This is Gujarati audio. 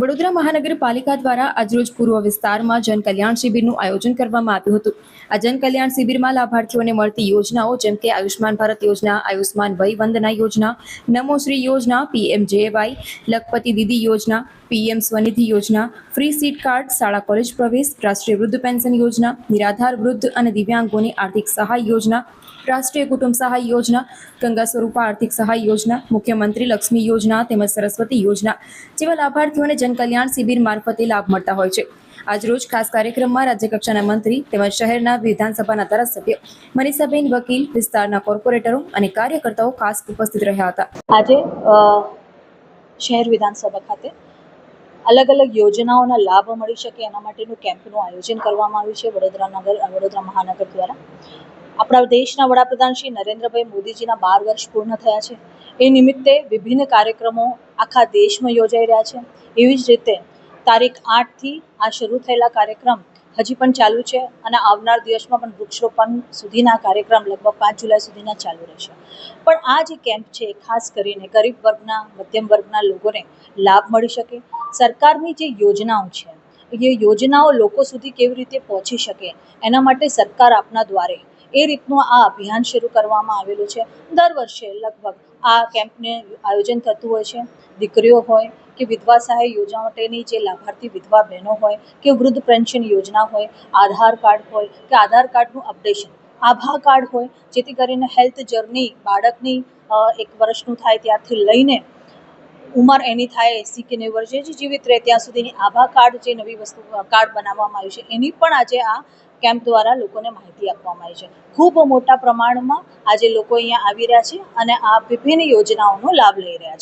વડોદરા મહાનગરપાલિકા દ્વારા આજરોજ પૂર્વ વિસ્તારમાં જનકલ્યાણ શિબિરનું આયોજન કરવામાં આવ્યું હતું। આ જનકલ્યાણ શિબિરમાં લાભાર્થીઓને મળતી યોજનાઓ જેમ કે આયુષ્માન ભારત યોજના, આયુષ્માન વય વંદના યોજના, નમોશ્રી યોજના, PMJY, લખપતિ દીદી યોજના, PM સ્વનિધિ યોજના, ફ્રી સીટ કાર્ડ, શાળા કોલેજ પ્રવેશ, રાષ્ટ્રીય વૃદ્ધ પેન્શન યોજના, નિરાધાર વૃદ્ધ અને દિવ્યાંગોની આર્થિક સહાય યોજના, રાષ્ટ્રીય કુટુંબ સહાય યોજના, ગંગા સ્વરૂપા આર્થિક સહાય યોજના, મુખ્યમંત્રી લક્ષ્મી યોજના તેમજ સરસ્વતી યોજના જેવા લાભાર્થીઓને જનકલ્યાણ શિબિર મારફતે લાભ મળતા હોય છે। આજરોજ ખાસ કાર્યક્રમમાં રાજ્યકક્ષાના મંત્રી તેમજ શહેરના વિધાનસભાના ધારાસભ્ય મનીષાબેન વકીલ, વિસ્તારના કોર્પોરેટરો અને કાર્યકર્તાઓ ખાસ ઉપસ્થિત રહ્યા હતા। આજે શહેર વિધાનસભા ખાતે અલગ અલગ યોજનાઓના લાભ મળી શકે એના માટેનું કેમ્પનું આયોજન કરવામાં આવ્યું છે વડોદરા મહાનગર દ્વારા। આપણા દેશના વડાપ્રધાન શ્રી નરેન્દ્રભાઈ મોદીજીના 12 વર્ષ પૂર્ણ થયા છે। એ નિમિત્તે વિભિન્ન કાર્યક્રમો આખા દેશમાં યોજાઈ રહ્યા છે। એવી જ રીતે તારીખ 8થી આ શરૂ થયેલા કાર્યક્રમ હજી પણ ચાલુ છે અને આવનાર દિવસમાં પણ વૃક્ષરોપણ સુધીના કાર્યક્રમ લગભગ 5 જુલાઈ સુધીના ચાલુ રહેશે। પણ આ જે કેમ્પ છે ખાસ કરીને ગરીબ વર્ગના, મધ્યમ વર્ગના લોકોને લાભ મળી શકે, સરકારની જે યોજનાઓ છે એ યોજનાઓ લોકો સુધી કેવી રીતે પહોંચી શકે એના માટે સરકાર આપના દ્વારે એ રીતનું આ અભિયાન શરૂ કરવામાં આવેલું છે। દર વર્ષે લગભગ આ કેમ્પને આયોજન થતું હોય છે। દીકરીઓ હોય કે વિધવા સહાય યોજના માટેની જે લાભાર્થી વિધવા બહેનો હોય કે વૃદ્ધ પેન્શન યોજના હોય, આધાર કાર્ડ હોય કે આધાર કાર્ડનું અપડેશન, આભા કાર્ડ હોય, જેથી કરીને હેલ્થ જર્ની બાળકની 1 વર્ષનું થાય ત્યારથી લઈને ઉંમર એની થાય 80 કે 90 વર્ષ જે જીવિત રહે ત્યાં સુધીની આભા કાર્ડ જે નવી વસ્તુ કાર્ડ બનાવવામાં આવ્યું છે એની પણ આજે આ કેમ્પ દ્વારા લોકોને માહિતી આપવામાં આવી છે। ખૂબ મોટા પ્રમાણમાં આજે લોકો અહીંયા આવી રહ્યા છે અને આ વિભિન્ન યોજનાઓનો લાભ લઈ રહ્યા છે।